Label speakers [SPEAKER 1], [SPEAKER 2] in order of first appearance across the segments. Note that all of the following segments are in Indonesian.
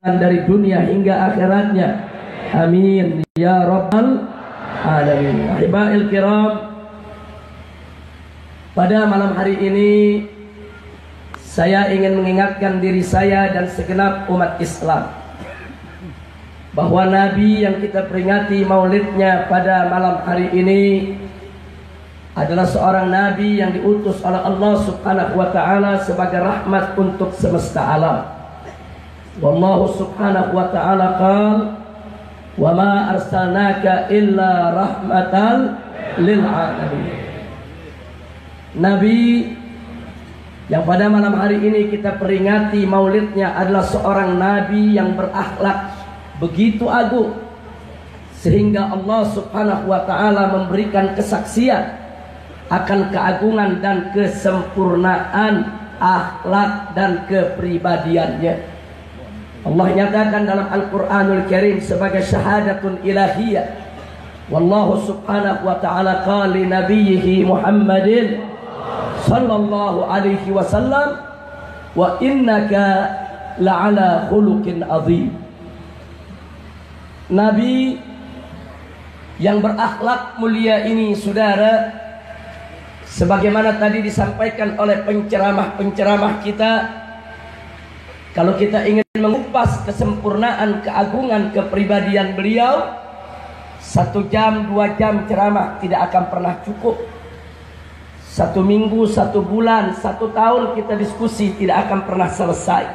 [SPEAKER 1] dari dunia hingga akhiratnya. Amin ya rabbal alamin. Ahibail kiram, pada malam hari ini saya ingin mengingatkan diri saya dan segenap umat Islam bahwa Nabi yang kita peringati maulidnya pada malam hari ini adalah seorang Nabi yang diutus oleh Allah Subhanahu wa ta'ala sebagai rahmat untuk semesta alam. Wallahu subhanahu wa ta'ala qala wa ma arsalnaka illa rahmatan lil alamin. Nabi yang pada malam hari ini kita peringati maulidnya adalah seorang Nabi yang berakhlak begitu agung sehingga Allah Subhanahu wa ta'ala memberikan kesaksian akan keagungan dan kesempurnaan akhlak dan kepribadiannya. Allah nyatakan dalam Al-Quranul Karim sebagai syahadatun ilahiyah. Wallahu subhanahu wa ta'ala qala li nabiyyihi Muhammadin sallallahu alaihi wasallam wa innaka la'ala khuluqin azim. Nabi yang berakhlak mulia ini, saudara, sebagaimana tadi disampaikan oleh penceramah-penceramah kita, kalau kita ingin mengupas kesempurnaan, keagungan, kepribadian beliau, 1 jam, 2 jam ceramah tidak akan pernah cukup. 1 minggu, 1 bulan, 1 tahun kita diskusi tidak akan pernah selesai.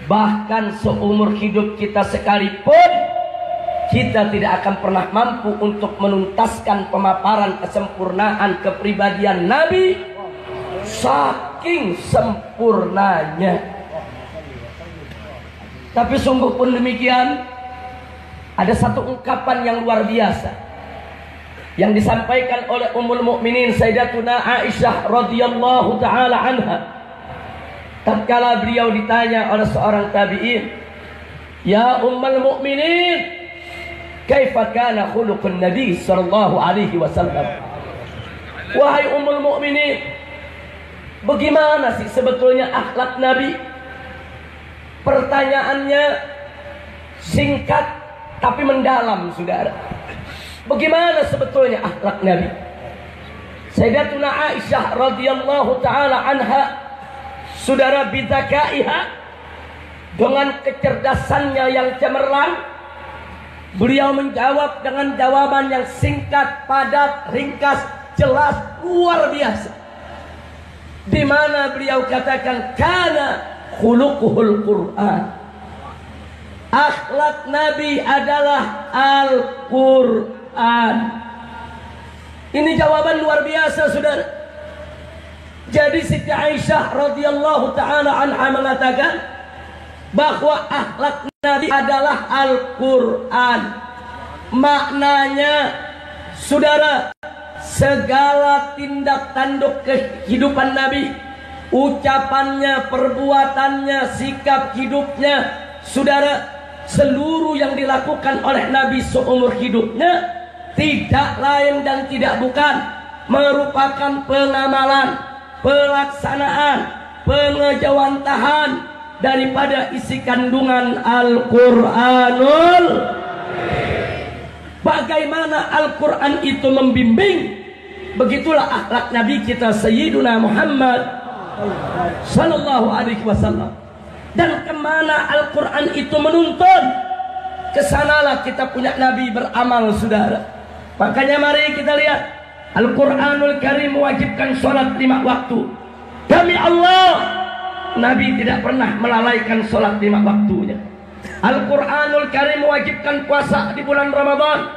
[SPEAKER 1] Bahkan seumur hidup kita sekalipun, kita tidak akan pernah mampu untuk menuntaskan pemaparan kesempurnaan kepribadian Nabi, saking sempurnanya. Tapi sungguh pun demikian, ada satu ungkapan yang luar biasa yang disampaikan oleh Ummul Mukminin Sayyidatuna Aisyah radhiyallahu taala anha tatkala beliau ditanya oleh seorang tabi'in, "Ya Ummul Mukminin, kaifa kana khuluqun Nabi sallallahu alaihi wasallam?" Wahai Ummul Mukminin, bagaimana sih sebetulnya akhlak Nabi? Pertanyaannya singkat tapi mendalam, saudara. Bagaimana sebetulnya akhlak Nabi? Sayyidatuna Aisyah radhiyallahu taala anha, saudara, bizakaiha, dengan kecerdasannya yang cemerlang, beliau menjawab dengan jawaban yang singkat, padat, ringkas, jelas, luar biasa. Di mana beliau katakan kana khuluquhul Quran. Akhlak Nabi adalah Al-Quran. Ini jawaban luar biasa, saudara. Jadi Siti Aisyah radhiyallahu taala anha mengatakan bahwa akhlak Nabi adalah Al-Quran. Maknanya, saudara, segala tindak tanduk kehidupan Nabi, ucapannya, perbuatannya, sikap hidupnya, saudara, seluruh yang dilakukan oleh Nabi seumur hidupnya tidak lain dan tidak bukan merupakan pengamalan, pelaksanaan, pengejawantahan daripada isi kandungan Al-Quranul. Bagaimana Al-Quran itu membimbing, begitulah akhlak Nabi kita Sayyiduna Muhammad sallallahu alaihi wasallam. Dan kemana Al-Quran itu menuntun, kesanalah kita punya Nabi beramal, saudara. Makanya mari kita lihat, Al-Quranul Karim mewajibkan sholat 5 waktu. Demi Allah, Nabi tidak pernah melalaikan sholat 5 waktunya. Al-Quranul Karim mewajibkan puasa di bulan Ramadan.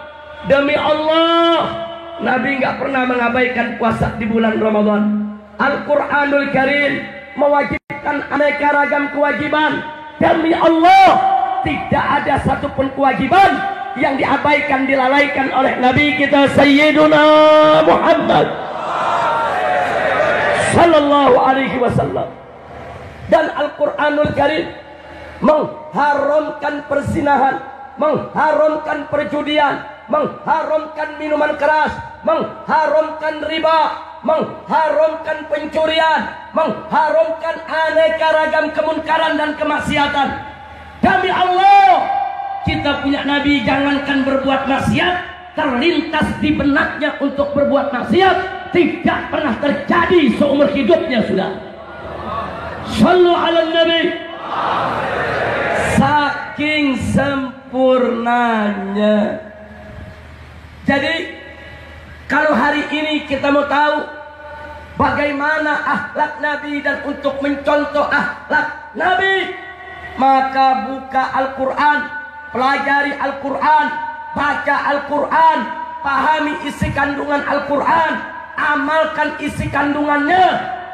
[SPEAKER 1] Demi Allah, Nabi nggak pernah mengabaikan puasa di bulan Ramadan. Al-Quranul Karim mewajibkan aneka ragam kewajiban. Demi Allah, tidak ada satupun kewajiban yang diabaikan, dilalaikan oleh Nabi kita Sayyiduna Muhammad sallallahu alaihi wasallam. Dan Al-Quranul Karim mengharamkan perzinahan, mengharamkan perjudian, mengharamkan minuman keras, mengharamkan riba, mengharamkan pencurian, mengharamkan aneka ragam kemunkaran dan kemaksiatan. Demi Allah, kita punya Nabi, jangankan berbuat maksiat, terlintas di benaknya untuk berbuat maksiat tidak pernah terjadi seumur hidupnya. Sudah Shallu ala Nabi. Saking sempurnanya. Jadi kalau hari ini kita mau tahu bagaimana akhlak Nabi dan untuk mencontoh akhlak Nabi, maka buka Al-Quran, pelajari Al-Quran, baca Al-Quran, pahami isi kandungan Al-Quran, amalkan isi kandungannya.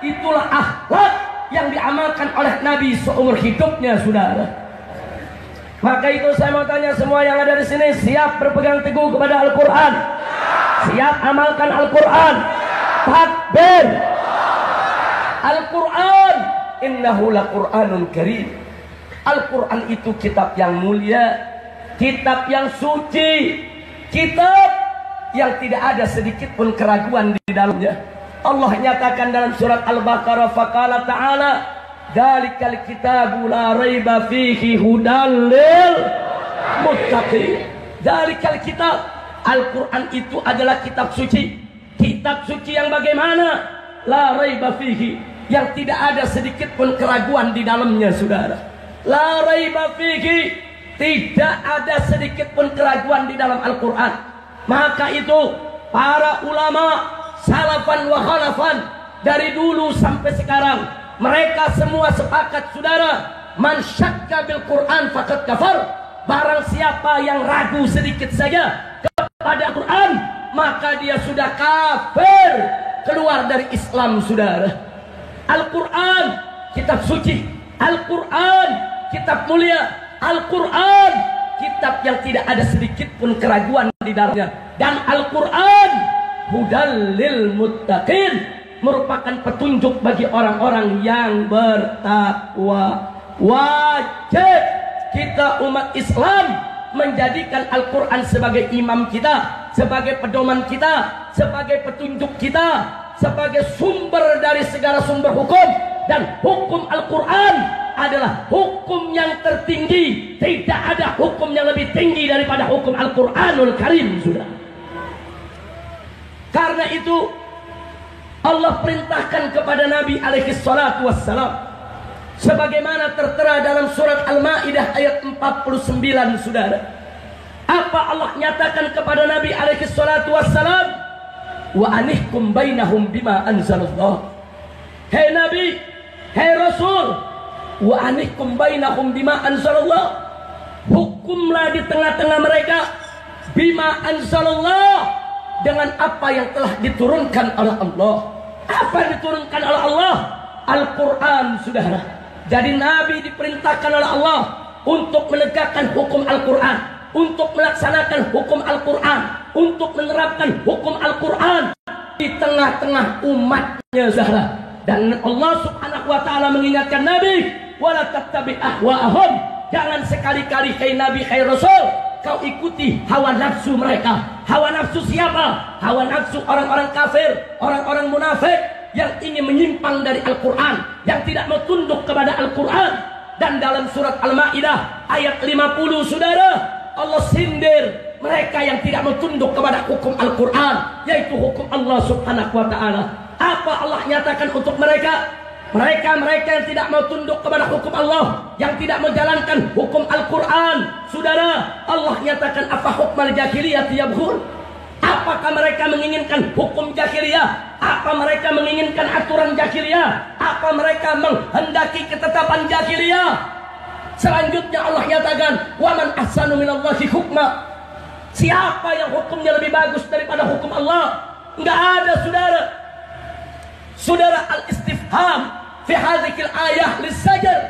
[SPEAKER 1] Itulah akhlak yang diamalkan oleh Nabi seumur hidupnya, saudara. Maka itu saya mau tanya semua yang ada di sini, siap berpegang teguh kepada Al-Quran? Siap amalkan Al-Quran? Takbir! Al-Quran innahu laqur'anun karim. Al-Quran itu kitab yang mulia, kitab yang suci, kitab yang tidak ada sedikit pun keraguan di dalamnya. Allah nyatakan dalam surat Al-Baqarah, faqala ta'ala, dzalikal kitabu la raiba fihi hudal lil muttaqin. Dzalikal kitab, Al-Quran itu adalah kitab suci. Kitab suci yang bagaimana? La raiba fihi, yang tidak ada sedikit pun keraguan di dalamnya, saudara. La raiba fihi, tidak ada sedikit pun keraguan di dalam Al-Quran. Maka itu para ulama salafan wa khalafan dari dulu sampai sekarang, mereka semua sepakat, saudara, man syakka bil Quran faqad kafar. Barang siapa yang ragu sedikit saja kepada Quran, maka dia sudah kafir, keluar dari Islam, saudara. Al-Quran kitab suci, Al-Quran kitab mulia, Al-Quran kitab yang tidak ada sedikit pun keraguan di dalamnya. Dan Al-Quran hudal lil muttaqin, merupakan petunjuk bagi orang-orang yang bertakwa. Wajib kita umat Islam menjadikan Al-Quran sebagai imam kita, sebagai pedoman kita, sebagai petunjuk kita, sebagai sumber dari segala sumber hukum. Dan hukum Al-Quran adalah hukum yang tertinggi. Tidak ada hukum yang lebih tinggi daripada hukum Al-Quranul Karim, sudah. Karena itu Allah perintahkan kepada Nabi alaihi salatu wassalam, sebagaimana tertera dalam surat Al-Maidah ayat 49, saudara. Apa Allah nyatakan kepada Nabi alaihi salatu wassalam? Wa anihkum bainahum bima anzalallah. Hei Nabi, hei Rasul, wa anihkum bainahum bima anzalallah, hukumlah di tengah-tengah mereka bima anzalallah, dengan apa yang telah diturunkan oleh Allah. Apa yang diturunkan oleh Allah? Al-Quran, saudara. Jadi Nabi diperintahkan oleh Allah untuk menegakkan hukum Al-Quran, untuk melaksanakan hukum Al-Quran, untuk menerapkan hukum Al-Quran di tengah-tengah umatnya, saudara. Dan Allah subhanahu wa ta'ala mengingatkan Nabi, wala tattabi ahwa'ahum, jangan sekali-kali hai Nabi, hai Rasul, kau ikuti hawa nafsu mereka. Hawa nafsu siapa? Hawa nafsu orang-orang kafir, orang-orang munafik yang ingin menyimpang dari Al-Quran, yang tidak mau tunduk kepada Al-Quran. Dan dalam surat Al-Maidah ayat 50, saudara, Allah sindir mereka yang tidak mau tunduk kepada hukum Al-Quran, yaitu hukum Allah subhanahu wa ta'ala. Apa Allah nyatakan untuk mereka? Mereka yang tidak mau tunduk kepada hukum Allah, yang tidak menjalankan hukum Al-Quran, saudara, Allah nyatakan apa hukmal jahiliyah yabghun. Apakah mereka menginginkan hukum jahiliyah? Apa mereka menginginkan aturan jahiliyah? Apa mereka menghendaki ketetapan jahiliyah? Selanjutnya Allah nyatakan, wa man ahsanu minallahi hukma. Siapa yang hukumnya lebih bagus daripada hukum Allah? Enggak ada, saudara. Saudara, al-istifham fi hadhil ayah lisajar.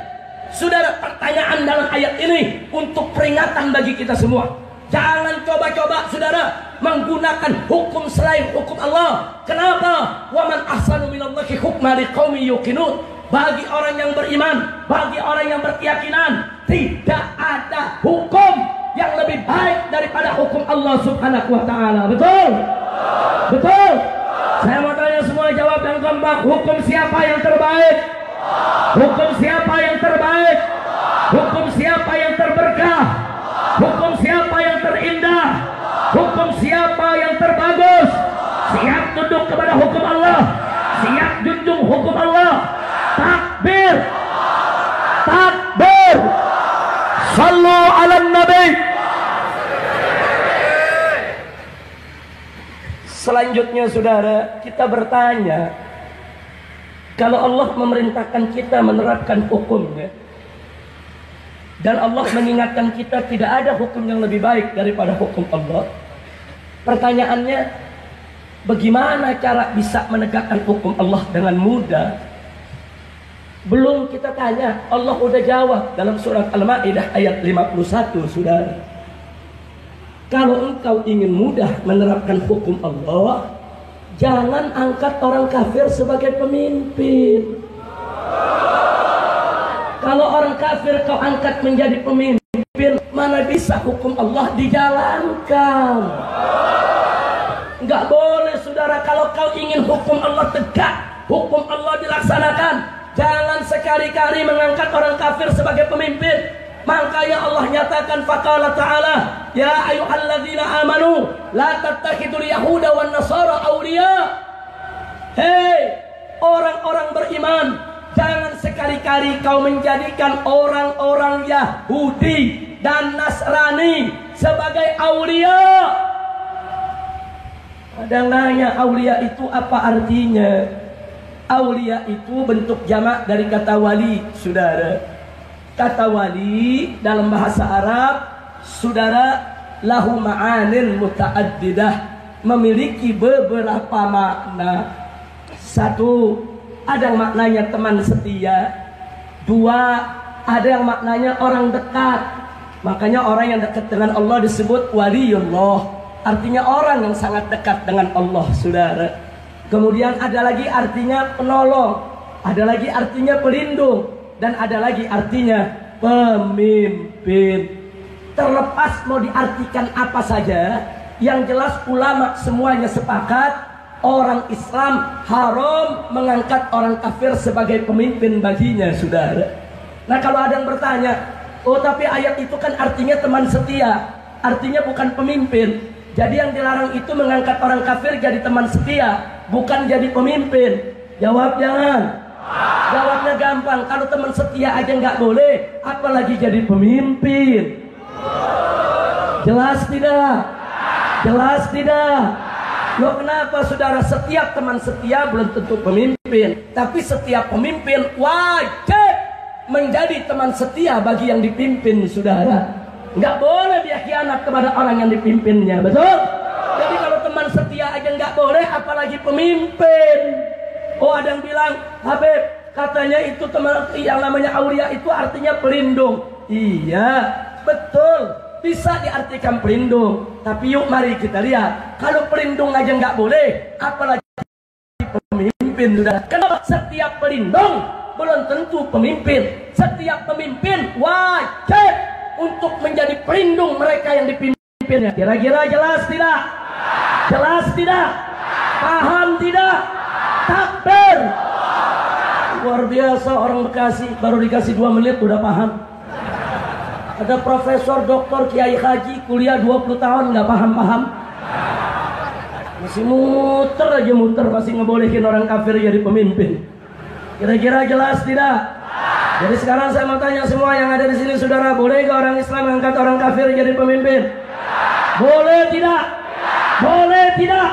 [SPEAKER 1] Saudara, pertanyaan dalam ayat ini untuk peringatan bagi kita semua. Jangan coba-coba, saudara, menggunakan hukum selain hukum Allah. Kenapa? Wa man ahsanu minallahi hukma liqaumin yuqinun. Bagi orang yang beriman, bagi orang yang berkeyakinan, tidak ada hukum yang lebih baik daripada hukum Allah subhanahu wa ta'ala. Betul? Betul? Saya mau tanya semua, jawab yang kompak. Hukum siapa yang terbaik? Hukum siapa yang terbaik? Hukum siapa yang Hukum siapa yang terindah? Hukum siapa yang terbagus? Siap tunduk kepada hukum Allah, siap junjung hukum Allah. Takbir, takbir. Sallu ala nabi. Selanjutnya saudara, kita bertanya, kalau Allah memerintahkan kita menerapkan hukumnya, dan Allah mengingatkan kita tidak ada hukum yang lebih baik daripada hukum Allah, pertanyaannya, bagaimana cara bisa menegakkan hukum Allah dengan mudah? Belum kita tanya, Allah udah jawab dalam surat Al-Maidah ayat 51, saudara. Kalau engkau ingin mudah menerapkan hukum Allah, jangan angkat orang kafir sebagai pemimpin. Kalau orang kafir kau angkat menjadi pemimpin, mana bisa hukum Allah dijalankan? Enggak boleh saudara. Kalau kau ingin hukum Allah tegak, hukum Allah dilaksanakan, jangan sekali-kali mengangkat orang kafir sebagai pemimpin. Makanya Allah nyatakan, faqala ta'ala, ya ayyuhalladzina amanu la tattakhidul yahuda wan nasara awliya. Hei orang-orang beriman, jangan sekali-kali kau menjadikan orang-orang Yahudi dan Nasrani sebagai aulia. Ada yang nanya, aulia itu apa artinya? Aulia itu bentuk jamak dari kata wali, saudara. Kata wali dalam bahasa Arab, saudara, lahu ma'anin muta'addidah, memiliki beberapa makna. Satu, ada yang maknanya teman setia. Dua, ada yang maknanya orang dekat. Makanya orang yang dekat dengan Allah disebut waliullah, artinya orang yang sangat dekat dengan Allah, saudara. Kemudian ada lagi artinya penolong, ada lagi artinya pelindung, dan ada lagi artinya pemimpin. Terlepas mau diartikan apa saja, yang jelas ulama semuanya sepakat, orang Islam haram mengangkat orang kafir sebagai pemimpin baginya, saudara. Nah kalau ada yang bertanya, oh tapi ayat itu kan artinya teman setia, artinya bukan pemimpin. Jadi yang dilarang itu mengangkat orang kafir jadi teman setia, bukan jadi pemimpin. Jawab jangan. Jawabnya gampang, kalau teman setia aja nggak boleh, apalagi jadi pemimpin. Jelas tidak? Jelas tidak? Loh kenapa saudara? Setiap teman setia belum tentu pemimpin, tapi setiap pemimpin wajib menjadi teman setia bagi yang dipimpin, saudara. Nggak boleh dia khianat kepada orang yang dipimpinnya, betul? Jadi kalau teman setia aja nggak boleh, apalagi pemimpin. Oh ada yang bilang, Habib katanya itu teman yang namanya aulia itu artinya pelindung. Iya betul, bisa diartikan pelindung. Tapi yuk mari kita lihat, kalau pelindung aja nggak boleh, apalagi pemimpin, sudah. Kenapa? Setiap pelindung belum tentu pemimpin. Setiap pemimpin wajib untuk menjadi pelindung mereka yang dipimpinnya. Kira-kira jelas tidak? Jelas tidak? Paham tidak? Takbir. Luar biasa orang Bekasi, baru dikasih 2 menit udah paham. Ada profesor, doktor, kiai haji, kuliah 20 tahun nggak paham-paham. Masih muter aja muter, masih ngebolehin orang kafir jadi pemimpin. Kira-kira jelas tidak? Jadi sekarang saya mau tanya semua yang ada di sini, saudara, boleh gak orang Islam mengangkat orang kafir jadi pemimpin? Boleh tidak? Boleh tidak?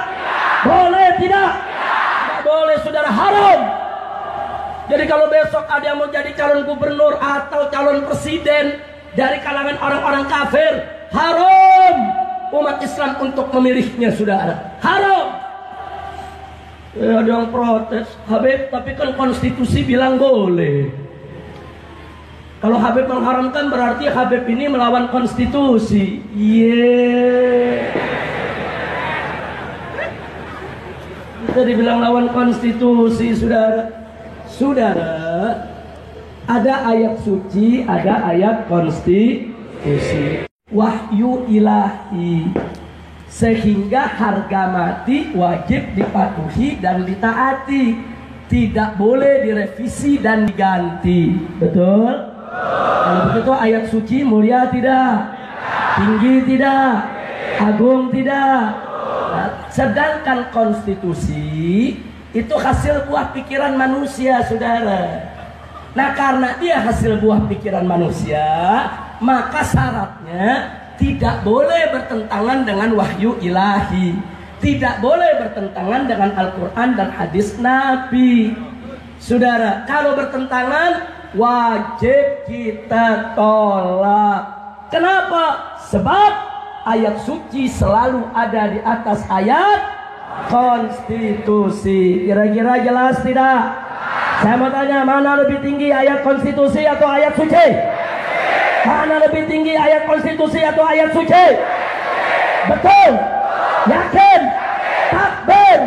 [SPEAKER 1] Boleh tidak? Boleh, saudara, haram. Jadi kalau besok ada yang mau jadi calon gubernur atau calon presiden dari kalangan orang-orang kafir, haram umat Islam untuk memilihnya, saudara. Haram. Ada yang protes, Habib, tapi kan konstitusi bilang boleh. Kalau Habib mengharamkan berarti Habib ini melawan konstitusi. Kita dibilang lawan konstitusi, saudara. Saudara, ada ayat suci, ada ayat konstitusi. Wahyu ilahi, sehingga harga mati wajib dipatuhi dan ditaati, tidak boleh direvisi dan diganti. Betul? Kalau begitu ayat suci mulia tidak? tinggi tidak, agung tidak. Nah, sedangkan konstitusi itu hasil buah pikiran manusia, saudara. Nah, karena dia hasil buah pikiran manusia, maka syaratnya tidak boleh bertentangan dengan wahyu ilahi, tidak boleh bertentangan dengan Al-Quran dan hadis Nabi. Saudara, kalau bertentangan wajib kita tolak. Kenapa? Sebab ayat suci selalu ada di atas ayat konstitusi. Kira-kira jelas tidak? Saya mau tanya, mana lebih tinggi ayat konstitusi atau ayat suci? Mana lebih tinggi ayat konstitusi atau ayat suci? Betul? Yakin? Takbir?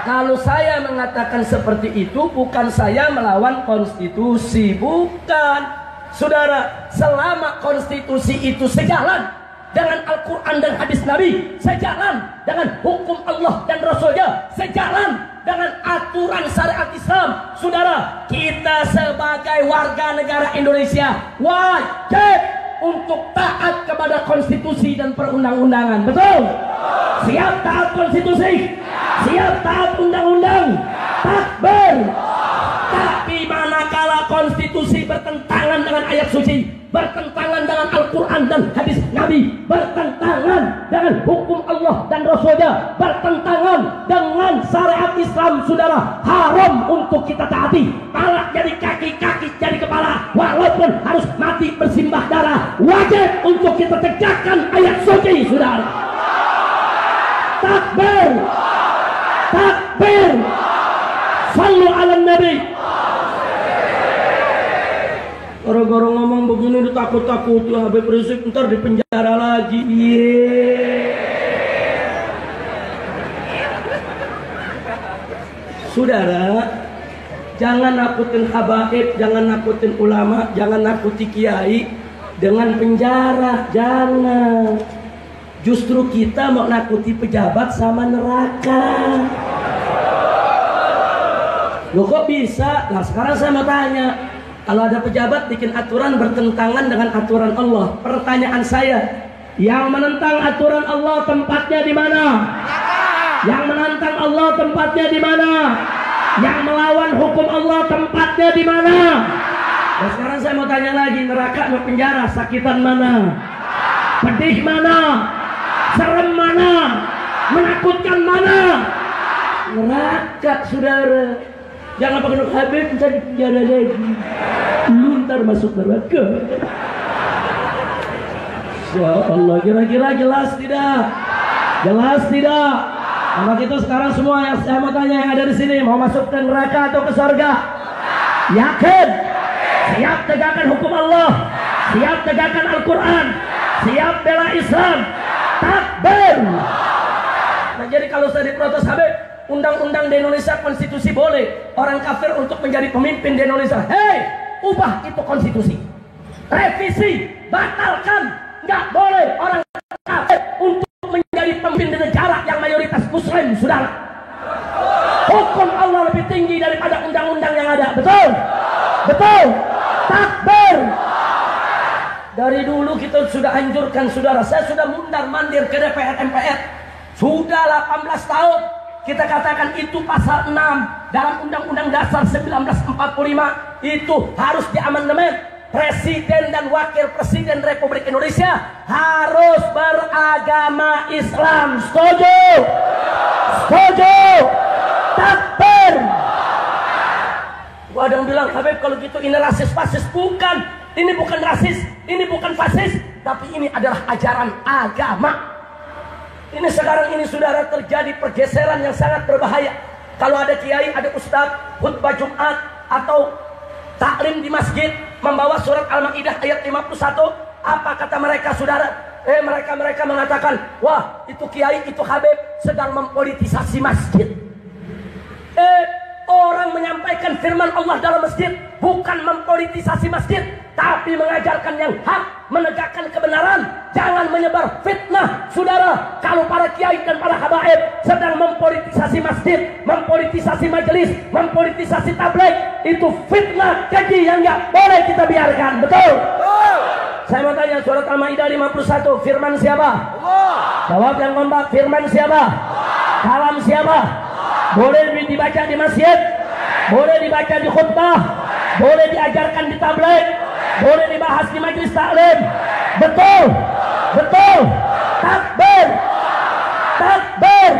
[SPEAKER 1] Kalau saya mengatakan seperti itu, bukan saya melawan konstitusi, bukan. Saudara, selama konstitusi itu sejalan dengan Al-Quran dan hadis Nabi, sejalan dengan hukum Allah dan Rasulnya, sejalan dengan aturan syariat Islam, saudara, kita sebagai warga negara Indonesia wajib untuk taat kepada konstitusi dan perundang-undangan. Betul? Siap taat konstitusi? Siap taat undang-undang? Takbir! Tapi manakala konstitusi bertentangan dengan ayat suci, bertentangan dengan Al-Quran dan hadis Nabi, bertentangan dengan hukum Allah dan Rasulnya, bertentangan dengan syariat Islam, saudara, haram untuk kita taati. Kepala jadi kaki, kaki jadi kepala, walaupun harus mati bersimbah darah, wajib untuk kita tegakkan ayat suci, saudara. Takbir! Takbir! Sallu ala Nabi. Gara-gara ngomong begini ditakut-takut ya, Habib Rizik ntar di penjara lagi. Saudara, jangan nakutin habaib, jangan nakutin ulama, jangan nakuti kiai dengan penjara, jangan. Justru kita mau nakuti pejabat sama neraka. Loh kok bisa? Nah sekarang saya mau tanya, kalau ada pejabat bikin aturan bertentangan dengan aturan Allah, pertanyaan saya, yang menentang aturan Allah tempatnya di mana? Yang menantang Allah tempatnya di mana? Yang melawan hukum Allah tempatnya di mana? Dan sekarang saya mau tanya lagi, neraka atau penjara, sakitan mana? Pedih mana? Serem mana? Menakutkan mana? Neraka, saudara. Jangan pakai Habib bisa di penjara lagi. Lu ntar masuk neraka. Ya Allah, kira-kira jelas tidak? Jelas tidak? Maka itu sekarang semua yang saya mau tanya yang ada di sini, mau masuk ke neraka atau ke surga? Yakin? Siap tegakkan hukum Allah, siap tegakkan Al-Quran, siap bela Islam. Takbir! Nah jadi kalau saya diprotes Habib, undang-undang di Indonesia, konstitusi boleh orang kafir untuk menjadi pemimpin di Indonesia. Hei, ubah itu konstitusi, revisi, batalkan. Nggak boleh orang kafir untuk menjadi pemimpin di negara yang mayoritas muslim, saudara. Hukum Allah lebih tinggi daripada undang-undang yang ada. Betul? Betul? Takbir! Dari dulu kita sudah anjurkan, saudara. Saya sudah mundar-mandir ke DPR MPR. Sudah 18 tahun. Kita katakan itu pasal 6 dalam Undang-Undang Dasar 1945 itu harus diamandemen. Presiden dan Wakil Presiden Republik Indonesia harus beragama Islam. Setuju? Setuju? Takbir! Gua ada yang bilang, Habib kalau gitu ini rasis fasis. Bukan, ini bukan rasis, ini bukan fasis, tapi ini adalah ajaran agama. Ini sekarang ini saudara terjadi pergeseran yang sangat berbahaya. Kalau ada kiai, ada ustadz, khutbah Jumat atau taklim di masjid membawa surat Al-Maidah ayat 51, apa kata mereka saudara? Mereka mengatakan, wah itu kiai, itu Habib sedang mempolitisasi masjid. Orang menyampaikan firman Allah dalam masjid bukan mempolitisasi masjid, tapi mengajarkan yang hak, menegakkan kebenaran, jangan menyebar fitnah. Saudara, kalau para kiai dan para habaib sedang mempolitisasi masjid, mempolitisasi majelis, mempolitisasi tabligh, itu fitnah keji yang nggak boleh kita biarkan. Betul? Saya mau tanya saya surat Al-Maidah 51. Firman siapa? Allah. Jawab yang kompak. Firman siapa? Allah. Kalam siapa? Allah. Boleh dibaca di masjid, boleh dibaca di khutbah, boleh diajarkan di tabligh, boleh dibahas di majelis taklim. Betul, betul. Takbir, takbir.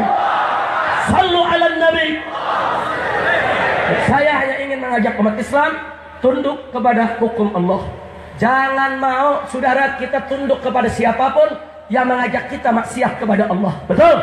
[SPEAKER 1] Sallu ala nabi. Saya hanya ingin mengajak umat Islam tunduk kepada hukum Allah. Jangan mau saudara kita tunduk kepada siapapun yang mengajak kita maksiat kepada Allah. Betul?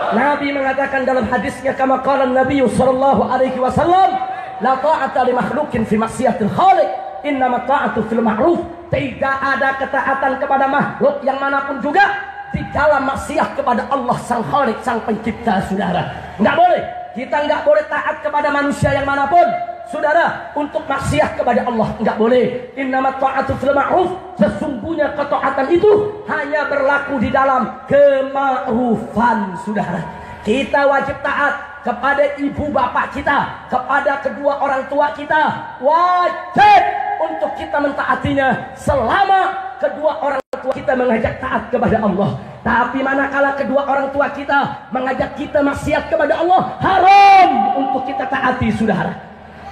[SPEAKER 1] Nabi mengatakan dalam hadisnya, kama qala Nabi sallallahu alaihi wasallam, la ta'ata li makhluqin fi maksiatil khaliq, innama ta'atu fil ma'ruf. Tidak ada ketaatan kepada makhluk yang manapun juga di dalam maksiat kepada Allah sang Khaliq, sang pencipta, saudara. Enggak boleh. Kita enggak boleh taat kepada manusia yang manapun, saudara, untuk maksiat kepada Allah. Enggak boleh. Innamat ta'atu fil ma'ruf. Sesungguhnya ketaatan itu hanya berlaku di dalam kema'rufan, saudara. Kita wajib taat kepada ibu bapak kita, kepada kedua orang tua kita. Wajib untuk kita mentaatinya selama kedua orang tua kita mengajak taat kepada Allah. Tapi manakala kedua orang tua kita mengajak kita maksiat kepada Allah, haram untuk kita taati, saudara.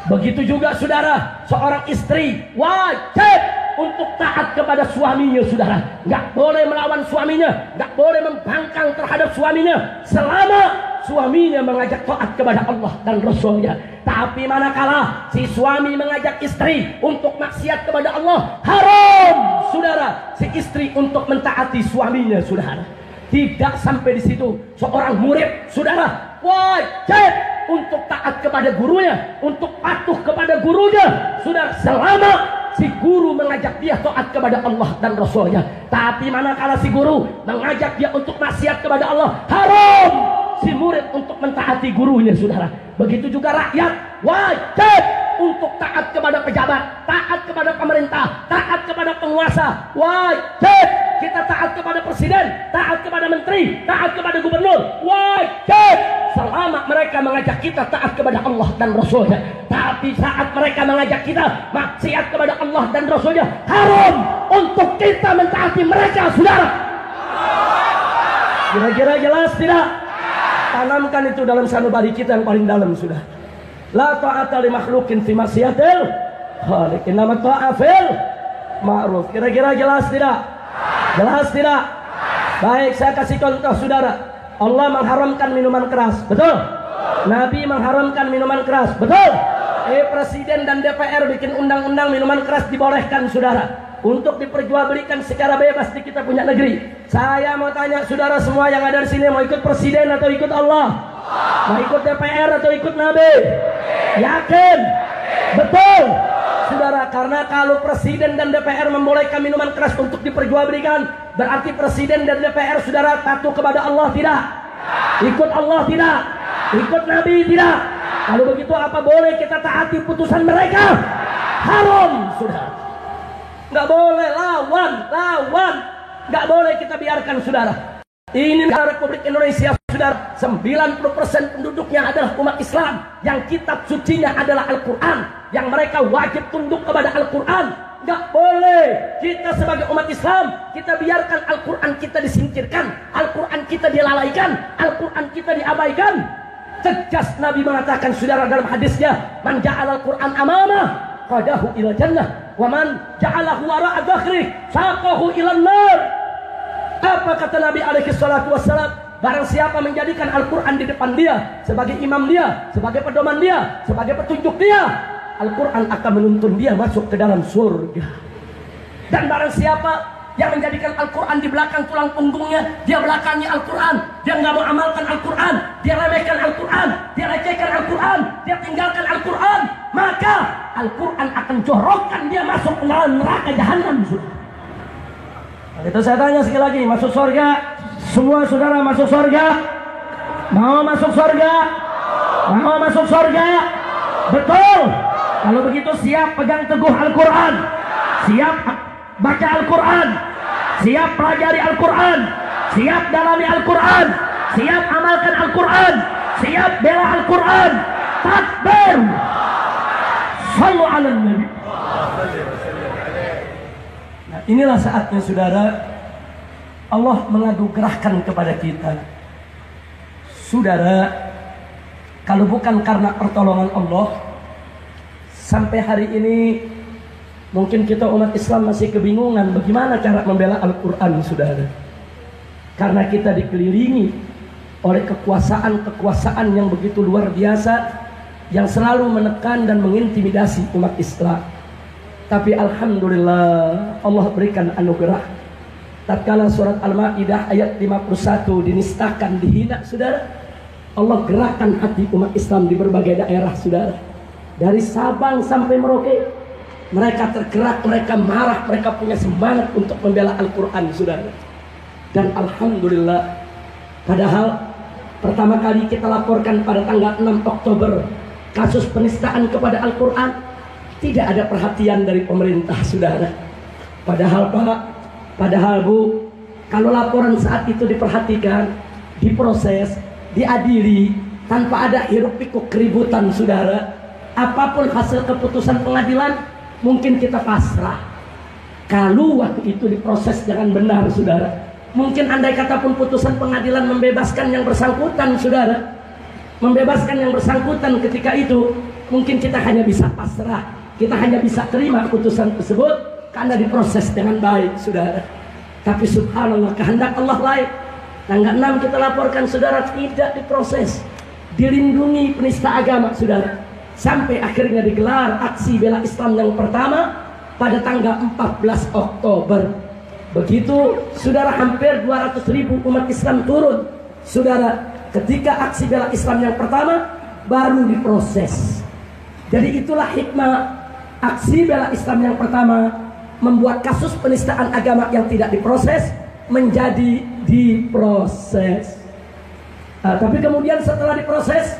[SPEAKER 1] Begitu juga saudara, seorang istri wajib untuk taat kepada suaminya, saudara. Nggak boleh melawan suaminya, nggak boleh membangkang terhadap suaminya selama suaminya mengajak taat kepada Allah dan Rasulnya. Tapi manakala si suami mengajak istri untuk maksiat kepada Allah, haram, saudara, si istri untuk mentaati suaminya, saudara. Tidak sampai di situ, seorang murid, saudara, wajib untuk taat kepada gurunya, untuk patuh kepada gurunya, saudara, selama si guru mengajak dia taat kepada Allah dan Rasulnya. Tapi manakala si guru mengajak dia untuk maksiat kepada Allah, haram si murid untuk mentaati gurunya, saudara. Begitu juga rakyat wajib untuk taat kepada pejabat, taat kepada pemerintah, taat kepada penguasa. Wajib kita taat kepada presiden, taat kepada menteri, taat kepada gubernur. Wajib selama mereka mengajak kita taat kepada Allah dan Rasulnya. Tapi saat mereka mengajak kita maksiat kepada Allah dan Rasulnya, haram untuk kita mentaati mereka, saudara. Kira-kira jelas tidak? Tanamkan itu dalam sanubari kita yang paling dalam, sudah. La ta'ata li makhluqin fi maksiatil khaliq, innama ta'a fil ma'ruf. Kira-kira jelas tidak? Jelas tidak? Baik, saya kasih contoh, saudara. Allah mengharamkan minuman keras, betul? Nabi mengharamkan minuman keras, betul? Presiden dan DPR bikin undang-undang minuman keras dibolehkan, saudara, untuk diperjualbelikan secara bebas di kita punya negeri. Saya mau tanya saudara semua yang ada di sini, mau ikut presiden atau ikut Allah? Mau ikut DPR atau ikut Nabi? Yakin? Betul? Saudara, karena kalau presiden dan DPR membolehkan minuman keras untuk diperjualbelikan, berarti presiden dan DPR, saudara, patuh kepada Allah tidak? Ikut Allah tidak? Ikut Nabi tidak? Kalau begitu apa boleh kita taati putusan mereka? Haram, saudara. Nggak boleh lawan. Nggak boleh kita biarkan, saudara. Ini negara Republik Indonesia, saudara, 90% penduduknya adalah umat Islam, yang kitab sucinya adalah Al-Quran, yang mereka wajib tunduk kepada Al-Quran. Nggak boleh kita sebagai umat Islam kita biarkan Al-Quran kita disingkirkan, Al-Quran kita dilalaikan, Al-Quran kita diabaikan. Tegas Nabi mengatakan, saudara, dalam hadisnya, man ja'al Al-Quran amamah qadahu ila jannah, wa man ja'alahu wara'a dhahri saqahu ila nar. Apa kata Nabi alaihi salatu wassalam? Barang siapa menjadikan Al-Quran di depan dia sebagai imam dia, sebagai pedoman dia, sebagai petunjuk dia, Al-Quran akan menuntun dia masuk ke dalam surga. Dan barang siapa yang menjadikan Al-Quran di belakang tulang punggungnya, dia belakangi Al-Quran, dia nggak mau amalkan Al-Quran, dia remehkan Al-Quran, dia lecehkan Al-Quran, dia tinggalkan Al-Quran, maka Al-Quran akan jorokkan dia masuk ke dalam neraka jahanam. Itu saya tanya sekali lagi, masuk surga? Semua saudara masuk surga? Mau masuk surga? Mau masuk surga? Betul. Kalau begitu siap pegang teguh Al-Quran, siap baca Al-Quran, siap pelajari Al-Quran, siap dalami Al-Quran, siap amalkan Al-Quran, siap bela Al-Quran. Takbir. Sallu ala Nabi. Nah, inilah saatnya saudara, Allah menganugerahkan kepada kita. Saudara, kalau bukan karena pertolongan Allah, sampai hari ini mungkin kita umat Islam masih kebingungan bagaimana cara membela Al-Quran, saudara. Karena kita dikelilingi oleh kekuasaan-kekuasaan yang begitu luar biasa, yang selalu menekan dan mengintimidasi umat Islam. Tapi alhamdulillah, Allah berikan anugerah. Tatkala surat Al-Maidah ayat 51 dinistakan, dihina, saudara, Allah gerakkan hati umat Islam di berbagai daerah, saudara. Dari Sabang sampai Merauke, mereka tergerak, mereka marah, mereka punya semangat untuk membela Al-Quran, saudara. Dan alhamdulillah, padahal pertama kali kita laporkan pada tanggal 6 Oktober kasus penistaan kepada Al-Quran, tidak ada perhatian dari pemerintah, saudara. Padahal Pak, padahal Bu, kalau laporan saat itu diperhatikan, diproses, diadili, tanpa ada hiruk pikuk keributan, saudara, apapun hasil keputusan pengadilan, mungkin kita pasrah. Kalau waktu itu diproses dengan benar, saudara, mungkin andai kata pun putusan pengadilan membebaskan yang bersangkutan, saudara, membebaskan yang bersangkutan ketika itu, mungkin kita hanya bisa pasrah, kita hanya bisa terima putusan tersebut karena diproses dengan baik, saudara. Tapi subhanallah, kehendak Allah lain. Tanggal 6 kita laporkan, saudara, tidak diproses, dilindungi penista agama, saudara. Sampai akhirnya digelar aksi bela Islam yang pertama pada tanggal 14 Oktober. Begitu, saudara, hampir 200.000 umat Islam turun, saudara. Ketika aksi bela Islam yang pertama baru diproses. Jadi itulah hikmah aksi bela Islam yang pertama, membuat kasus penistaan agama yang tidak diproses menjadi diproses. Tapi kemudian setelah diproses,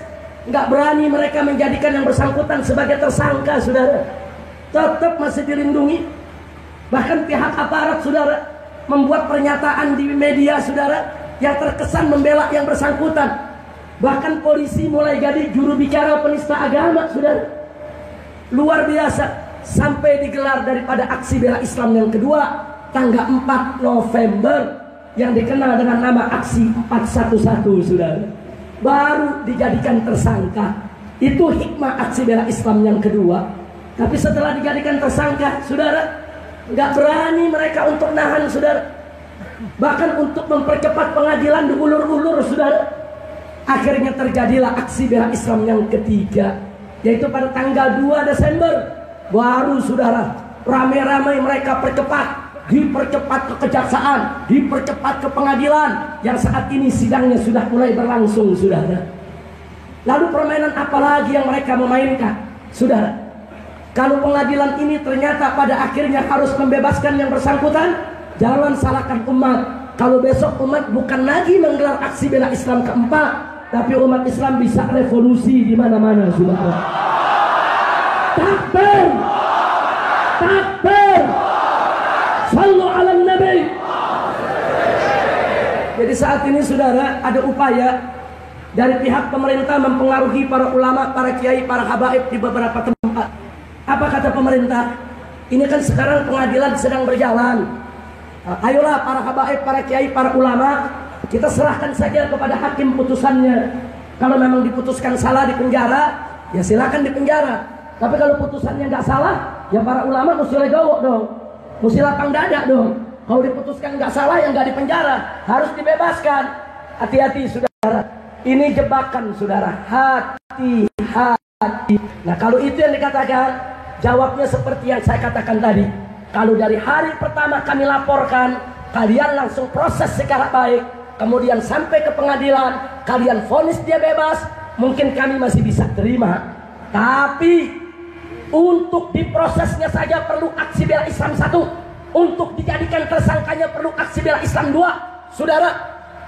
[SPEAKER 1] nggak berani mereka menjadikan yang bersangkutan sebagai tersangka, saudara. Tetap masih dilindungi. Bahkan pihak aparat, saudara, membuat pernyataan di media, saudara, yang terkesan membela yang bersangkutan. Bahkan polisi mulai jadi juru bicara penista agama, saudara. Luar biasa. Sampai digelar daripada aksi bela Islam yang kedua tanggal 4 November yang dikenal dengan nama aksi 411, saudara. Baru dijadikan tersangka. Itu hikmah aksi bela Islam yang kedua. Tapi setelah dijadikan tersangka, saudara, nggak berani mereka untuk nahan, saudara. Bahkan untuk mempercepat pengadilan diulur-ulur, saudara. Akhirnya terjadilah aksi bela Islam yang ketiga, yaitu pada tanggal 2 Desember. Baru, saudara, ramai-ramai mereka dipercepat ke kejaksaan, dipercepat ke pengadilan, yang saat ini sidangnya sudah mulai berlangsung, saudara. Lalu permainan apa lagi yang mereka memainkan, saudara? Kalau pengadilan ini ternyata pada akhirnya harus membebaskan yang bersangkutan, jangan salahkan umat. Kalau besok umat bukan lagi menggelar aksi bela Islam keempat, tapi umat Islam bisa revolusi di mana-mana, saudara. Takbir, takbir, sallu ala nabi. Jadi saat ini, saudara, ada upaya dari pihak pemerintah mempengaruhi para ulama, para kiai, para habaib di beberapa tempat. Apa kata pemerintah? Ini kan sekarang pengadilan sedang berjalan. Ayolah para habaib, para kiai, para ulama, kita serahkan saja kepada hakim putusannya. Kalau memang diputuskan salah di penjara, ya silakan di penjara. Tapi kalau putusannya nggak salah, ya para ulama mesti legowo dong, mesti lapang dada dong. Kalau diputuskan nggak salah, ya nggak di penjara, harus dibebaskan. Hati-hati, saudara. Ini jebakan, saudara. Hati-hati. Nah, kalau itu yang dikatakan, jawabnya seperti yang saya katakan tadi. Kalau dari hari pertama kami laporkan, kalian langsung proses secara baik, kemudian sampai ke pengadilan, kalian vonis dia bebas, mungkin kami masih bisa terima. Tapi untuk diprosesnya saja perlu aksi bela Islam 1, untuk dijadikan tersangkanya perlu aksi bela Islam 2, saudara.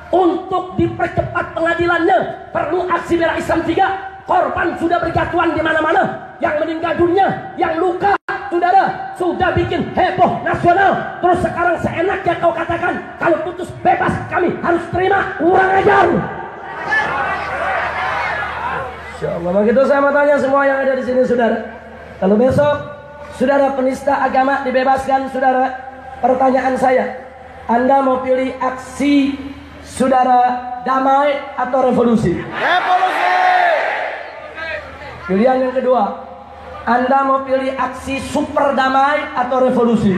[SPEAKER 1] Untuk dipercepat pengadilannya perlu aksi bela Islam 3. Korban sudah berjatuhan di mana-mana, yang meninggal dunia, yang luka, saudara, sudah bikin heboh nasional. Terus sekarang seenaknya kau katakan kalau putus bebas kami harus terima, kurang ajar. Insyaallah, begitu saya mau tanya semua yang ada di sini, saudara. Kalau besok saudara penista agama dibebaskan, saudara, pertanyaan saya, Anda mau pilih aksi saudara damai atau revolusi?
[SPEAKER 2] Revolusi.
[SPEAKER 1] Pilihan yang kedua, Anda mau pilih aksi super damai atau revolusi?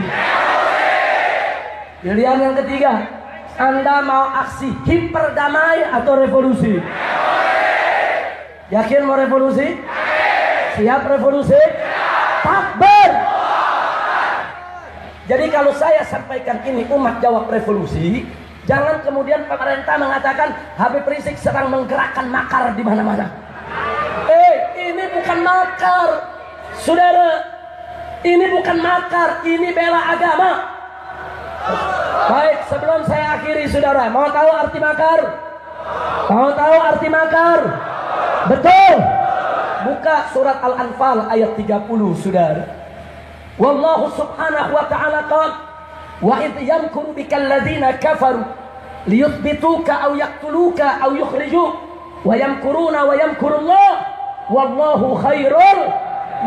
[SPEAKER 1] Pilihan yang ketiga, Anda mau aksi hiper damai atau revolusi? Yakin mau revolusi? Siap revolusi? Takbir! Jadi kalau saya sampaikan ini umat jawab revolusi, jangan kemudian pemerintah mengatakan Habib Rizik sedang menggerakkan makar di mana-mana. Ini bukan makar, saudara. Ini bukan makar, ini bela agama. Baik, sebelum saya akhiri, saudara, mau tahu arti makar? Mau tahu arti makar? Betul. Buka surat Al-Anfal ayat 30, saudara. Wallahu subhanahu wa ta'ala qala wa idh yamkuru bikal ladzina kafaru liyuthbituka aw yaqtuluka aw yukhrijuk wa yamkuruna wa yamkurullah wallahu khairul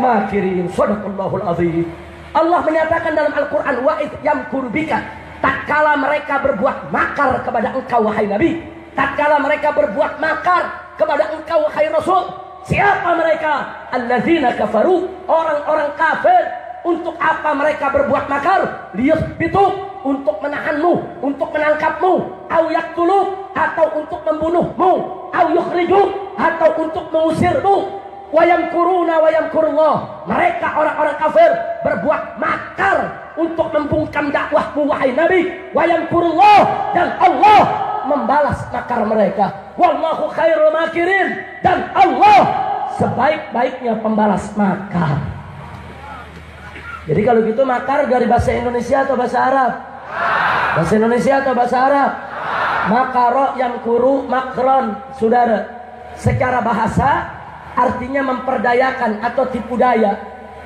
[SPEAKER 1] makirin. Shadaqallahul azim. Allah menyatakan dalam Al-Quran, wa idh yamkuru bika, tatkala mereka berbuat makar kepada engkau wahai Nabi, tatkala mereka berbuat makar kepada engkau wahai Rasul. Siapa mereka? Alladzina kafaru, orang-orang kafir. Untuk apa mereka berbuat makar? Liyuthbituk, untuk menahanmu, untuk menangkapmu, au yaqtuluk, atau untuk membunuhmu, au yukhrijuk, atau untuk mengusirmu. Wa yamkuruna wa yamkurullah, mereka orang-orang kafir berbuat makar untuk membungkam dakwahmu wahai Nabi. Wa yamkurullah, dan Allah membalas makar mereka. Wallahu khairul makirin, dan Allah sebaik-baiknya pembalas makar. Jadi kalau gitu makar dari bahasa Indonesia atau bahasa Arab? Bahasa Indonesia atau bahasa Arab? Makaro yang kuru makron, saudara. Secara bahasa artinya memperdayakan atau tipu daya.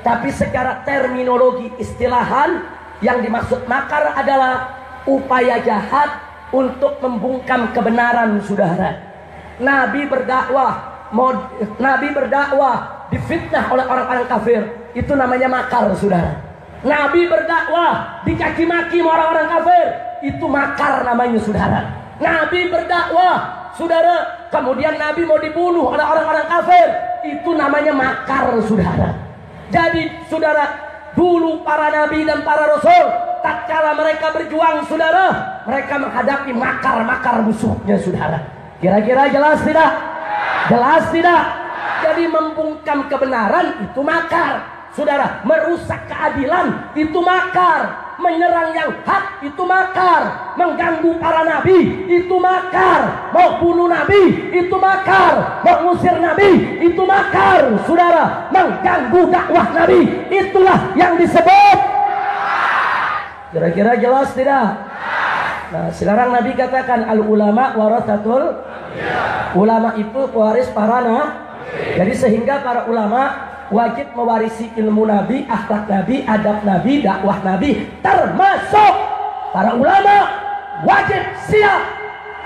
[SPEAKER 1] Tapi secara terminologi istilahan, yang dimaksud makar adalah upaya jahat untuk membungkam kebenaran, saudara. Nabi berdakwah difitnah oleh orang-orang kafir, itu namanya makar, saudara. Nabi berdakwah dicaci maki orang-orang kafir, itu makar namanya, saudara. Nabi berdakwah, saudara, kemudian Nabi mau dibunuh oleh orang-orang kafir, itu namanya makar, saudara. Jadi, saudara, dulu para nabi dan para rasul, tatkala mereka berjuang, saudara, mereka menghadapi makar-makar musuhnya, saudara. Kira-kira jelas tidak? Jelas tidak? Jadi membungkam kebenaran itu makar, saudara. Merusak keadilan itu makar. Menyerang yang hak itu makar. Mengganggu para nabi itu makar. Mau bunuh nabi itu makar. Mengusir nabi itu makar, saudara. Mengganggu dakwah nabi, itulah yang disebut. Kira-kira jelas tidak? Nah, sekarang Nabi katakan al ulama warathatul, ulama itu pewaris para nabi. Jadi sehingga para ulama wajib mewarisi ilmu Nabi, akhlak Nabi, adab Nabi, dakwah Nabi. Termasuk para ulama wajib siap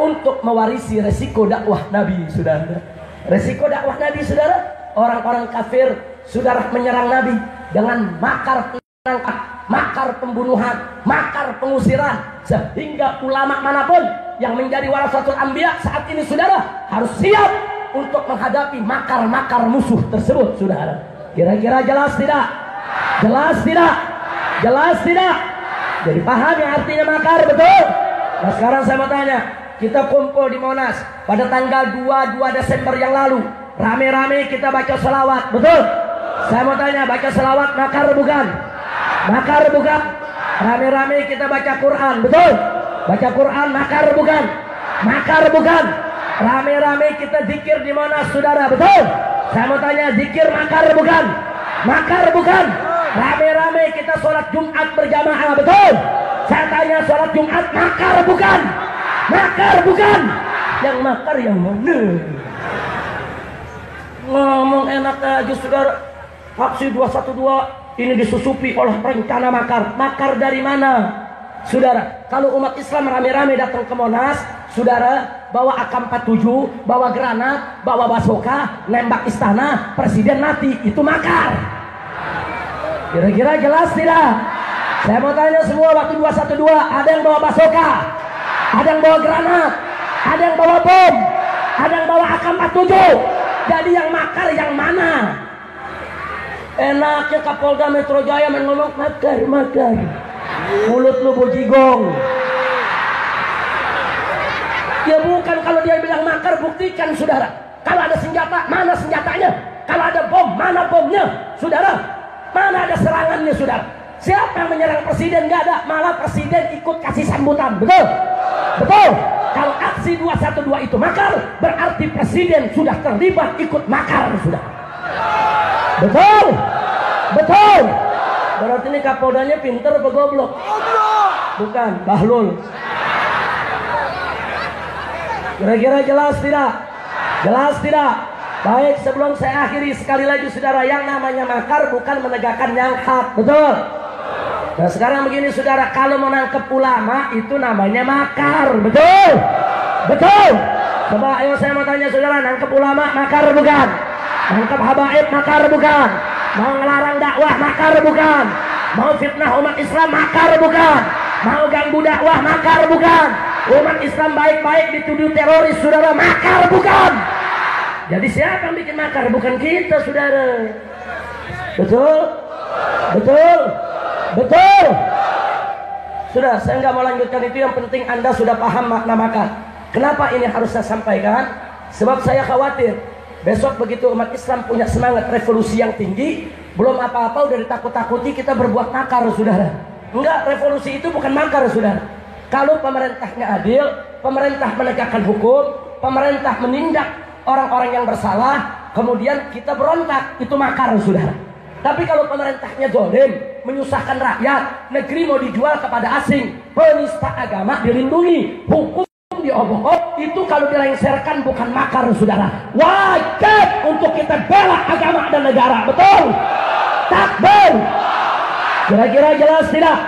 [SPEAKER 1] untuk mewarisi resiko dakwah Nabi, saudara. Resiko dakwah Nabi, saudara. Orang-orang kafir, saudara, menyerang Nabi dengan makar penangkap, makar pembunuhan, makar pengusiran. Sehingga ulama manapun yang menjadi warasatul anbiya saat ini, saudara, harus siap untuk menghadapi makar-makar musuh tersebut, saudara. Kira-kira jelas tidak? Jelas tidak? Jelas tidak? Jadi paham yang artinya makar, betul? Nah sekarang saya mau tanya, kita kumpul di Monas pada tanggal 22 Desember yang lalu, rame-rame kita baca selawat, betul? Saya mau tanya, baca selawat makar bukan? Makar bukan? Rame-rame kita baca Quran, betul? Baca Quran makar bukan? Makar bukan? Rame-rame kita zikir di mana, saudara, betul? Saya mau tanya, zikir makar bukan? Makar bukan? Rame-rame kita sholat Jumat berjamaah, betul? Saya tanya, sholat Jumat makar bukan? Makar bukan? Yang makar yang mana? Ngomong enak aja, saudara. Aksi 212 ini disusupi oleh rencana makar. Makar dari mana? Saudara, kalau umat Islam rame-rame datang ke Monas, saudara, bawa AK-47, bawa granat, bawa basoka, nembak istana, presiden mati, itu makar. Kira-kira jelas tidak? Saya mau tanya semua, waktu 212 ada yang bawa basoka, ada yang bawa granat, ada yang bawa bom, ada yang bawa AK-47. Jadi yang makar yang mana? Enaknya Kapolda Metro Jaya main ngomong makar. Mulut lu bojigong. Ya bukan, kalau dia bilang makar buktikan saudara. Kalau ada senjata, mana senjatanya? Kalau ada bom, mana bomnya? Saudara, mana ada serangannya saudara? Siapa yang menyerang presiden? Gak ada, malah presiden ikut kasih sambutan. Betul? Betul? Kalau aksi 212 itu makar, berarti presiden sudah terlibat ikut makar sudah. Betul? Betul? Berarti ini Kapoldanya pinter apa goblok? Bukan, bahlul. Kira-kira jelas tidak? Jelas tidak? Baik, sebelum saya akhiri sekali lagi saudara, yang namanya makar bukan menegakkan yang hak. Betul? Nah sekarang begini saudara, kalau menangkap ulama itu namanya makar. Betul? Betul? Coba ayo saya mau tanya saudara, nangkep ulama makar bukan? Nangkep habaib makar bukan? Mau ngelarang dakwah makar bukan? Mau fitnah umat Islam makar bukan? Mau ganggu dakwah makar bukan? Umat Islam baik-baik dituduh teroris saudara, makar bukan? Jadi siapa yang bikin makar? Bukan kita saudara. Betul? Betul? Betul? Sudah, saya nggak mau lanjutkan itu. Yang penting Anda sudah paham makna makar. Kenapa ini harus saya sampaikan? Sebab saya khawatir besok begitu umat Islam punya semangat revolusi yang tinggi, belum apa-apa udah ditakut-takuti kita berbuat makar saudara. Enggak, revolusi itu bukan makar saudara. Kalau pemerintahnya adil, pemerintah menegakkan hukum, pemerintah menindak orang-orang yang bersalah, kemudian kita berontak, itu makar saudara. Tapi kalau pemerintahnya zalim, menyusahkan rakyat, negeri mau dijual kepada asing, penista agama dilindungi, hukum diobok-obok, itu kalau dilengsarkan bukan makar saudara. Wajib untuk kita bela agama dan negara. Betul? Takbir. Kira-kira jelas tidak?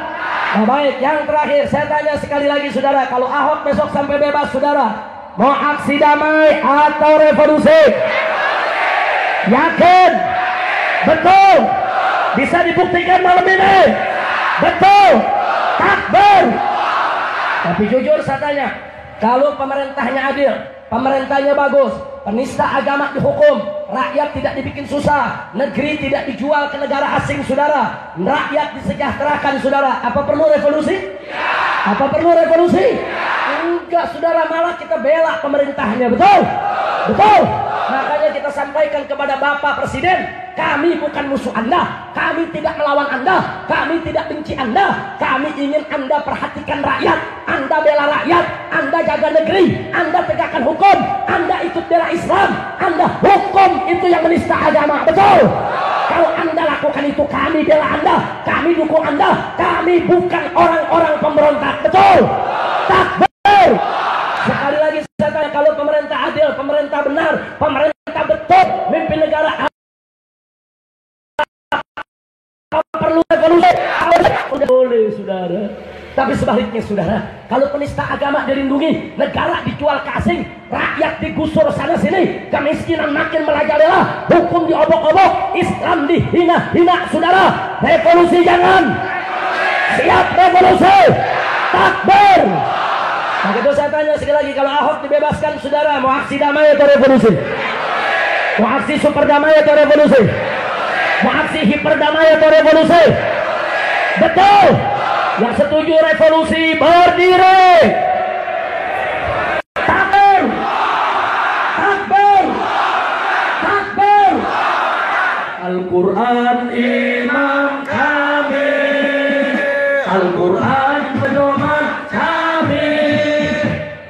[SPEAKER 1] Nah baik, yang terakhir saya tanya sekali lagi saudara, kalau Ahok besok sampai bebas saudara, mau aksi damai atau revolusi? Yakin? Betul? Bisa dibuktikan malam ini? Betul? Takbir. Tapi jujur saya tanya, kalau pemerintahnya adil, pemerintahnya bagus, penista agama dihukum, rakyat tidak dibikin susah, negeri tidak dijual ke negara asing saudara, rakyat disejahterakan saudara, apa perlu revolusi? Apa perlu revolusi? Enggak saudara, malah kita bela pemerintahnya. Betul? Betul? Makanya kita sampaikan kepada Bapak Presiden, kami bukan musuh Anda, kami tidak melawan Anda, kami tidak benci Anda, kami ingin Anda perhatikan rakyat, Anda bela rakyat, Anda jaga negeri, Anda tegakkan hukum, Anda ikut bela Islam, Anda hukum itu yang menista agama. Betul? Kalau Anda lakukan itu, kami bela Anda, kami dukung Anda, kami bukan orang-orang pemberontak. Betul? Takbir. Sekali lagi saya tanya, kalau pemerintah adil, pemerintah benar, pemerintah betul, mimpin negara, perlu revolusi? Boleh saudara. Tapi sebaliknya saudara, kalau penista agama dilindungi, negara dijual ke asing, rakyat digusur sana sini, kemiskinan makin merajalela, hukum diobok-obok, Islam dihina-hina saudara, revolusi jangan. Siap revolusi? Takbir. Nah itu saya tanya sekali lagi, kalau Ahok dibebaskan saudara, mau aksi damai atau revolusi? Mau aksi super damai atau revolusi? Mau aksi hiper damai atau revolusi? Betul? Yang setuju revolusi berdiri. Takbir. Takbir. Takbir. Al-Quran imam kami, Al-Quran pedoman kami,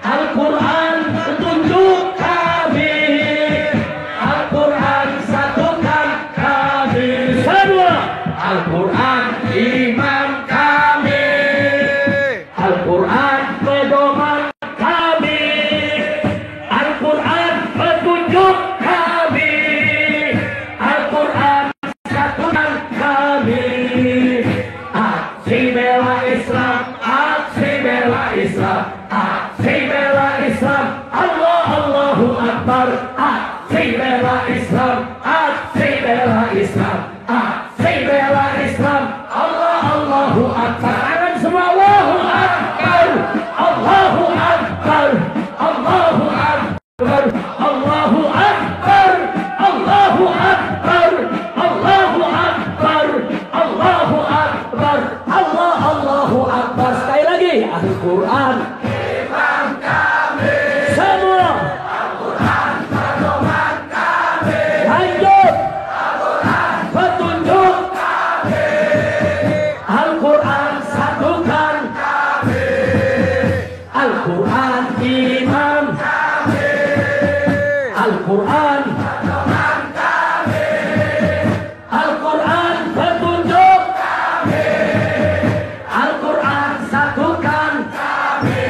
[SPEAKER 1] Al-Quran petunjuk kami, Al-Quran satukan kami. Semua Al-Quran imam kami, Al-Quran pedoman kami, Al-Quran petunjuk kami, Al-Quran satukan kami. Aksi bela Islam, aksi bela Islam, aksi bela Islam, Allah Allahu Akbar. Aksi bela Islam, aksi bela Islam, aksi bela Islam, Allah Allahu Akbar. lagi. Al-Quran imam kami. Semua Al-Quran pedoman kami. Lanjut. Al-Quran petunjuk kami. Al-Quran satukan kami. Al-Quran imam kami. Al-Quran pedoman kami. Al-Quran petunjuk kami. Al-Quran satukan kami.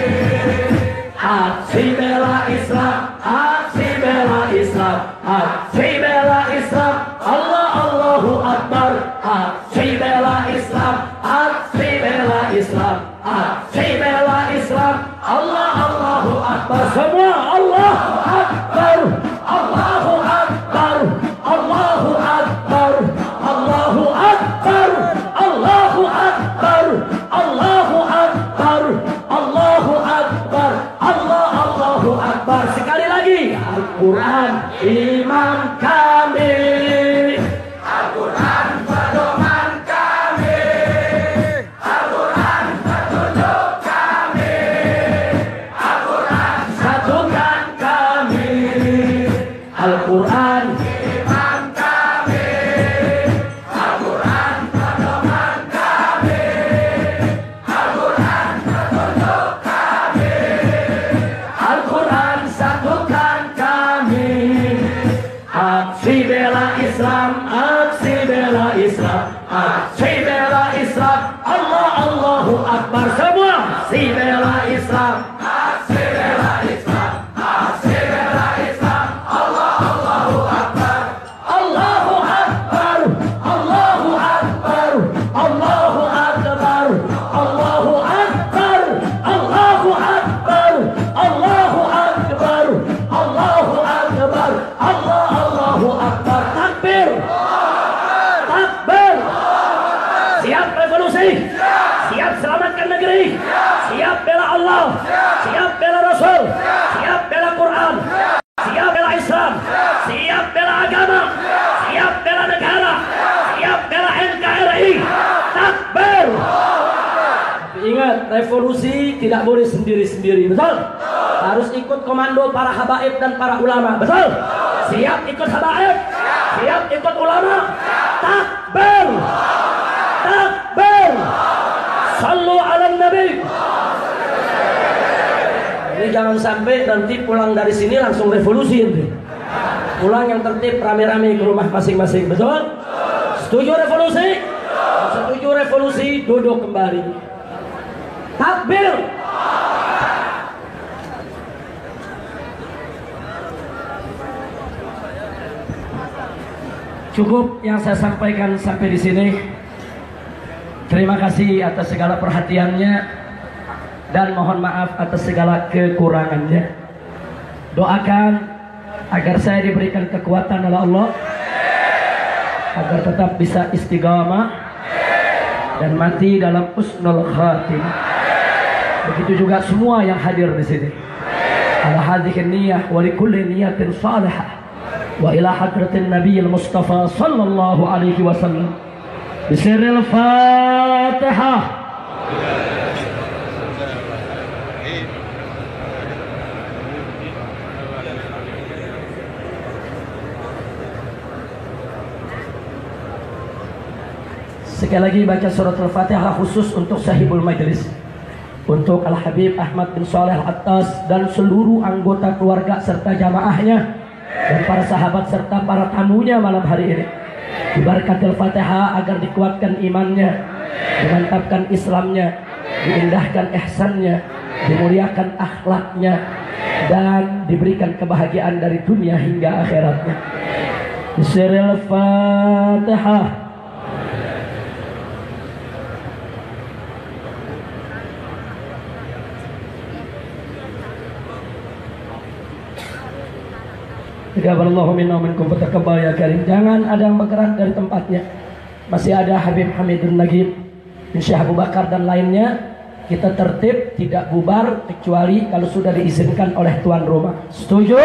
[SPEAKER 1] Aksi bela Islam, aksi bela Islam, aksi bela Islam. Allah Allahu Akbar. Aksi bela Islam, aksi bela Islam, aksi bela Islam. Allah Allahu Akbar. Semua Allahu Akbar. Allahu Akbar. Allahu Akbar. Allahu Akbar. Allahu Akbar. Allahu Akbar. Allahu Akbar. Allahu Akbar. Sekali lagi. Al-Quran imam kami. Al-Quran pedoman kami. Al-Quran petunjuk kami. Al-Quran satukan kami. Al-Quran imam kami. Al-Quran pedoman kami. Al-Quran petunjuk kami. Al-Quran satukan kami. Aksi bela Islam, aksi bela Islam, aksi bela Islam. Allah Allahu Akbar. Semua aksi bela Islam, aksi bela Islam, aksi bela Islam. Allah Allahu Akbar. Allahu Akbar. Allahu Akbar. Allahu Akbar. Allahu Akbar. Allahu Akbar. Allahu Akbar. Allahu Akbar. Allahu Akbar. Takbir. Takbir. Siap revolusi. Siap selamatkan negeri. Siap bela Allah. Siap bela Rasul. Siap bela Quran. Siap bela Islam. Siap bela agama. Siap bela negara. Siap bela NKRI. Takbir. Tapi ingat, revolusi tidak boleh sendiri-sendiri. Betul? Harus ikut komando para habaib dan para ulama. Betul? Siap ikut habaib. Siap ikut ulama. Takbir. Takbir. Sallu ala Nabi. Ini jangan sampai nanti pulang dari sini langsung revolusi nanti. Pulang yang tertib rame-rame ke rumah masing-masing. Betul? Setuju revolusi? Setuju revolusi, duduk kembali. Takbir. Cukup yang saya sampaikan sampai di sini. Terima kasih atas segala perhatiannya dan mohon maaf atas segala kekurangannya. Doakan agar saya diberikan kekuatan oleh Allah, agar tetap bisa istiqamah dan mati dalam husnul khatimah. Begitu juga semua yang hadir di sini. Ala hadhihi niyyah wa likulli niyyatin salihah. Wa ila hadratin Nabiyil Mustafa sallallahu alaihi wasallam. Bisiril Fatihah. Sekali lagi baca surat Al-Fatihah khusus untuk sahibul majlis, untuk Al-Habib Ahmad bin Saleh Al-Attas dan seluruh anggota keluarga serta jamaahnya dan para sahabat serta para tamunya malam hari ini. Diberkat Al-Fatihah agar dikuatkan imannya, dimantapkan Islamnya, diindahkan ihsannya, dimuliakan akhlaknya, dan diberikan kebahagiaan dari dunia hingga akhiratnya. Bismillahil Fatihah. Taqabbalallahu minna wa minkum fataqabbal ya karim. Jangan ada yang bergerak dari tempatnya. Masih ada Habib Hamidun Nagib, Syekh Abu Bakar dan lainnya. Kita tertib, tidak bubar kecuali kalau sudah diizinkan oleh tuan rumah. Setuju?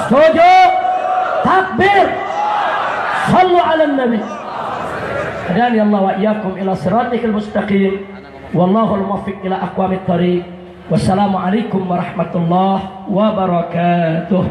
[SPEAKER 1] Setuju? Takbir. Sallu ala Nabi. Hadani Allah wa iyyakum ila siratikal mustaqim. Wallahul muwaffiq ila aqwamit thariq. Wassalamualaikum warahmatullahi wabarakatuh.